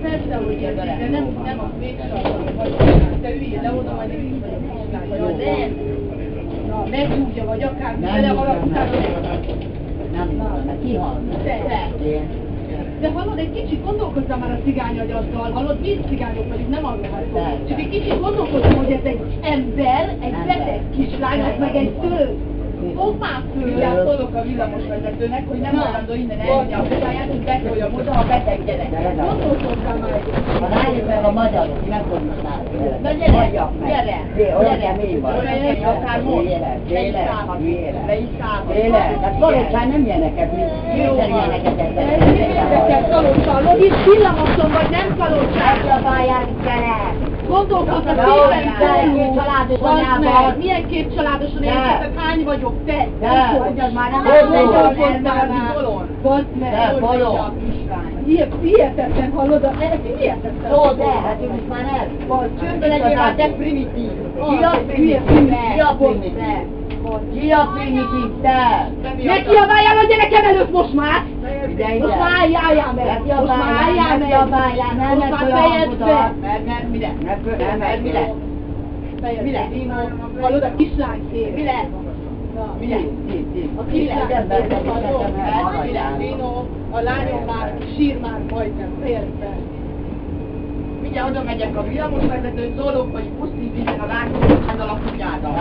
Persze, hogy de nem a végsarban vagy, te üljél le oda, majd én vagy nem. Na, megnyújtja, vagy akár belehalad, utána nem, ki hal? Te. De hallod, egy kicsit gondolkozzam már a cigányagyaddal, hallod, mi cigányok vagyunk, nem arról van szó. Csak egy kicsit gondolkozzam, hogy ez egy ember, egy beteg kislány, ez meg egy szőr. Hoppá szőr! Szólok a villamosvezetőnek, hogy nem hajlandó innen elvinni a kutyáját, hogy betolja oda a beteg gyerek. Gondolkozzam már egy kicsit. Ha rájuk meg a magyarok, nem tudnak látni. Na gyere! Olyan mi van? Akár most! Tényleg. Hát valóság nem ilyeneket, mint ilyeneket. Érdekes kalócsalod, itt villamoson vagy nem kalócsál. Megpróbálják gyerek. Gondolkozz a Két családos anyában. Milyen két családosan éltetek? Hány vagyok? Te? Mondjad már, nem Bazd meg! bolond. Hihetetlen, hallod? Ez hihetetlen. Jó, de, hát ő most már nem. Csöndbe legyél már, te primitív! Ki a primitív? Ki a primitív, te? Ne kiabáljál a gyerekem előtt most már! Most már álljál meg! Most már álljál meg! Most már fejezd be! Mert mire? Nem, mire? Fejezd be, Dino! Hallod, a kislány szép! Mi lesz? Mire? A kislány szép! Hallod? Dino, a lányom már sír már majdnem, fejezd be! Mindjárt oda megyek a villamosvezetőn, szólok, hogy pusztítsd a lángostáddal a kutyádat.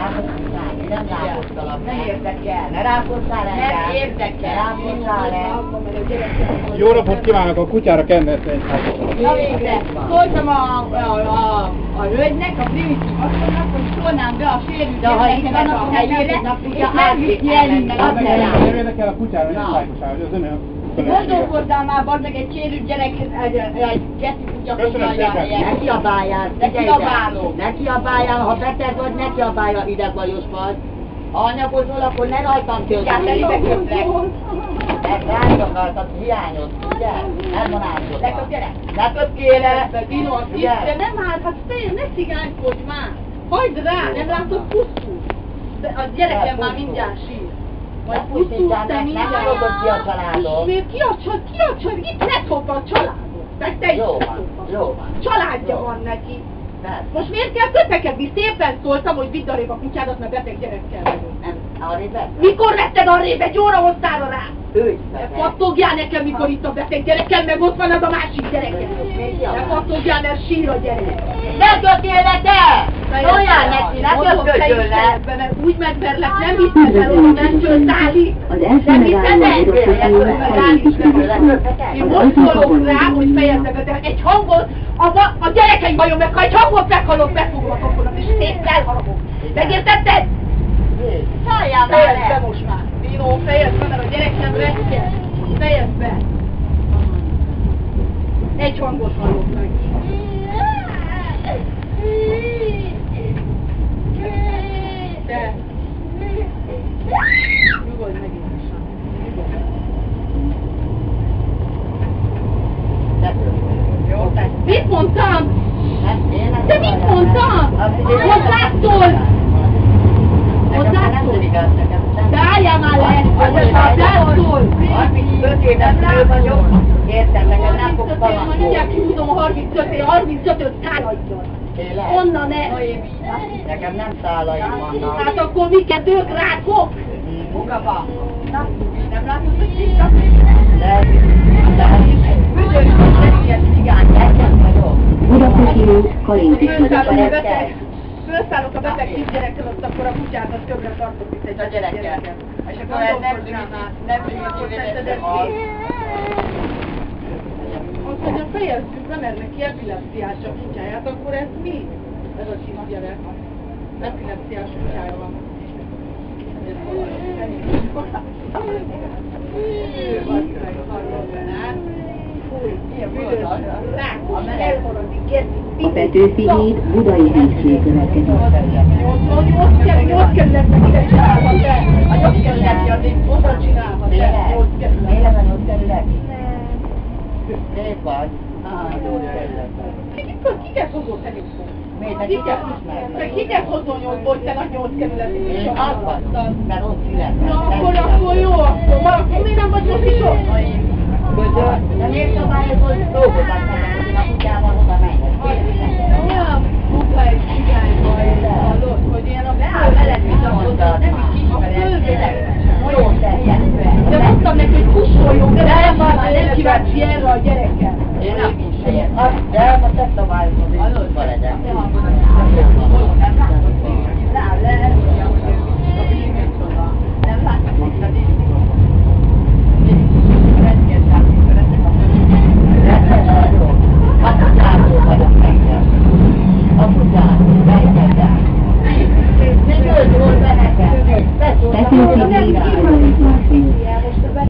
Nem rákoztalak. Nem érdekel. Ne rákoztál el. Nem érdekel. Rákoztál el. Jó napot kívánok, a kutyára kendertényt. Na végre, szóltam a hölgynek, a primitív asszonynak, hogy szólnám be a sérült gyerekeket a helyére, és megviszi el innen a kutyát. Nem érdekel a kutyára, nem szájkosál, hogy az ön Gondolkozzál már, bazd meg egy sérült gyerek, egy geci kutya foglalja a helyet. Ne kiabáljál, Ne kiabálok. Ne kiabáljál, ha beteg vagy, ne kiabáljál, hidegbajos vagy. Ha anyagozol, akkor ne rajtam Kutyát elébe kötlek. Ez rajtam rajtad, hiányod, ugye? Elmonásod. Leköp, gyere. Ne köpjél le. Dino, a kis, de nem áll, hát te ne cigánykodj már! Hagyd rá, nem látod, pusztul! A gyerekem már mindjárt sír. Majd pusztulsz te mindjárt. Nem fogod ki a családot. Miért ki a család? Itt ne szopva a családot! Meg te is Jó ne van, szopva. jó van. Családja van neki. Nem, Most miért kell kötekedni? Szépen szóltam, hogy vidd arrébb a kutyádat, mert beteg gyerekkel vagyok. nem, arrébb vett. Mikor vetted arrébb? Egy óra hoztára rá! Ülj Ne meg. pattogjál nekem, mikor itt a beteg gyerekkel, meg ott van az a másik gyereke. Ne pattogjál, mert sír a gyerek. Ne köpjél le te! Szóljál neki, ne köpködjön le! Úgy megverlek, nem hiszed el, oda mentől szállít. Az első megállapodott Én most szólok rá, hogy fejezze be, de egy hangot, a gyerekeim vajon meg, ha egy hangot meghallok, megfogom a kapodat, és szép elharapok. Megértetted? Szálljál már Fejezd be le! most már. Dino, fejezd be, mert a gyerekem rettyen. Fejezd be. Egy hangot hallok meg. De. Nyugodj meg itt. Jó, te. Mit mondtam? De mit mondtam? mondtam? Hozzászól! Hozzászól! De álljál már le! Hozzászól! 35 éves nő vagyok, értem, nekem nem fog 35 év, panaszolni. mindjárt kihúzom a 35-öt szállodjon! Tényleg? Onnan ne! Nekem nem szállaim vannak. Hát akkor mi kettők rákok? Mukaba. Na, nem látod, hogy szívtak? Büdös, hogy ilyen cigány. Budapesti út, Kalinti. Fölszállok a beteg kisgyerekkel, ott akkor a kutyát az többre tartok, mint egy A gyerekkel. És akkor ez nem primitív, azt mondja, fejezzük be, mert neki epilepsziás a kutyáját, akkor ez mi? Ez a kisgyerek. Epilepsziás kutyája van. A Petőfi híd Budai vízsé következik. 8 kerületnek ide csinálhat el. A 8 kerületnek azért oda csinálhat el. 8 kerület. Miért van 8 kerület? Szép vagy. Jó kerület. Kiket hozol te nyugszó? Miért nekik Te kiket hozol 8-ból, hogy te nagy 8 kerületig is Én azt vagyok, mert ott születtem. Na akkor jó, akkor miért nem vagy most is ott? Nem miért szabályozol, dolgozol